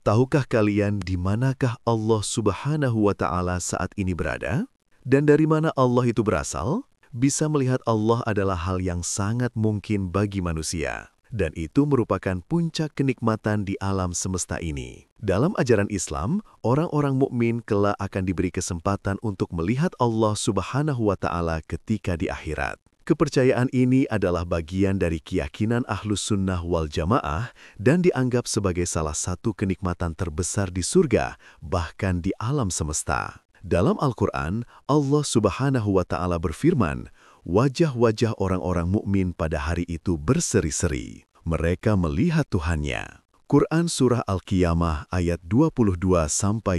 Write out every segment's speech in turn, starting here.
Tahukah kalian di manakah Allah Subhanahu wa Ta'ala saat ini berada? Dan dari mana Allah itu berasal? Bisa melihat Allah adalah hal yang sangat mungkin bagi manusia. Dan itu merupakan puncak kenikmatan di alam semesta ini. Dalam ajaran Islam, orang-orang mukmin kelak akan diberi kesempatan untuk melihat Allah Subhanahu wa Ta'ala ketika di akhirat. Kepercayaan ini adalah bagian dari keyakinan Ahlus Sunnah wal Jamaah dan dianggap sebagai salah satu kenikmatan terbesar di surga, bahkan di alam semesta. Dalam Al-Quran, Allah Subhanahu wa Ta'ala berfirman, wajah-wajah orang-orang mukmin pada hari itu berseri-seri. Mereka melihat Tuhannya. Quran Surah Al-Qiyamah ayat 22-23.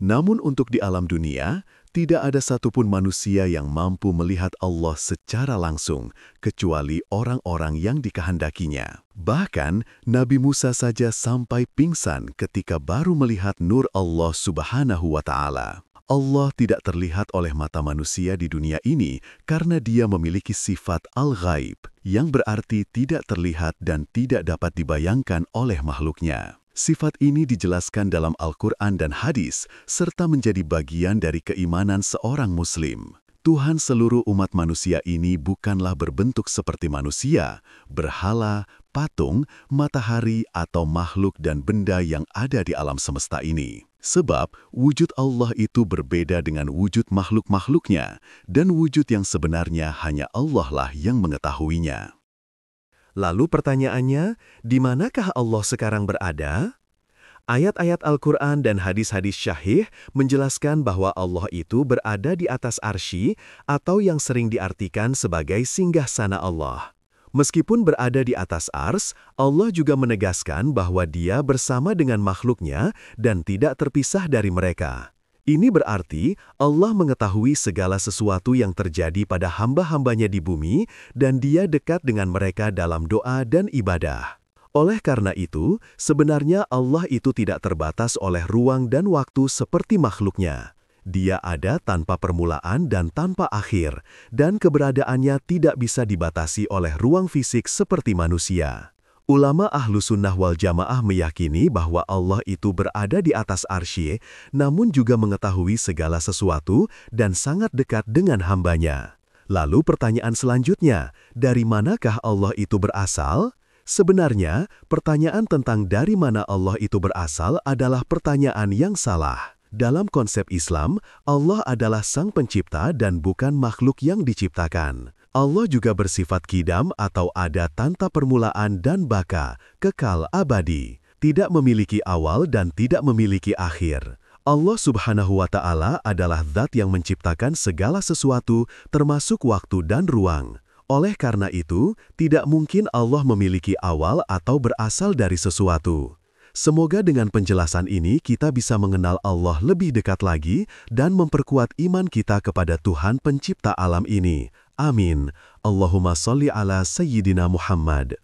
Namun untuk di alam dunia, tidak ada satupun manusia yang mampu melihat Allah secara langsung, kecuali orang-orang yang dikehendakinya. Bahkan, Nabi Musa saja sampai pingsan ketika baru melihat nur Allah Subhanahu wa Ta'ala. Allah tidak terlihat oleh mata manusia di dunia ini karena Dia memiliki sifat al-ghaib, yang berarti tidak terlihat dan tidak dapat dibayangkan oleh makhluknya. Sifat ini dijelaskan dalam Al-Quran dan hadis, serta menjadi bagian dari keimanan seorang Muslim. Tuhan seluruh umat manusia ini bukanlah berbentuk seperti manusia, berhala, patung, matahari, atau makhluk dan benda yang ada di alam semesta ini. Sebab wujud Allah itu berbeda dengan wujud makhluk-makhluknya, dan wujud yang sebenarnya hanya Allah lah yang mengetahuinya. Lalu pertanyaannya, di manakah Allah sekarang berada? Ayat-ayat Al-Quran dan hadis-hadis syahih menjelaskan bahwa Allah itu berada di atas arsy atau yang sering diartikan sebagai singgasana Allah. Meskipun berada di atas ars, Allah juga menegaskan bahwa Dia bersama dengan makhluknya dan tidak terpisah dari mereka. Ini berarti Allah mengetahui segala sesuatu yang terjadi pada hamba-hambanya di bumi dan Dia dekat dengan mereka dalam doa dan ibadah. Oleh karena itu, sebenarnya Allah itu tidak terbatas oleh ruang dan waktu seperti makhluknya. Dia ada tanpa permulaan dan tanpa akhir, dan keberadaannya tidak bisa dibatasi oleh ruang fisik seperti manusia. Ulama Ahlus Sunnah wal Jamaah meyakini bahwa Allah itu berada di atas arsy, namun juga mengetahui segala sesuatu dan sangat dekat dengan hambanya. Lalu pertanyaan selanjutnya, dari manakah Allah itu berasal? Sebenarnya, pertanyaan tentang dari mana Allah itu berasal adalah pertanyaan yang salah. Dalam konsep Islam, Allah adalah Sang Pencipta dan bukan makhluk yang diciptakan. Allah juga bersifat qidam atau ada tanpa permulaan dan baka, kekal abadi, tidak memiliki awal dan tidak memiliki akhir. Allah Subhanahu wa Ta'ala adalah Zat yang menciptakan segala sesuatu termasuk waktu dan ruang. Oleh karena itu, tidak mungkin Allah memiliki awal atau berasal dari sesuatu. Semoga dengan penjelasan ini kita bisa mengenal Allah lebih dekat lagi dan memperkuat iman kita kepada Tuhan Pencipta alam ini. Amin. Allahumma sholli ala Sayyidina Muhammad.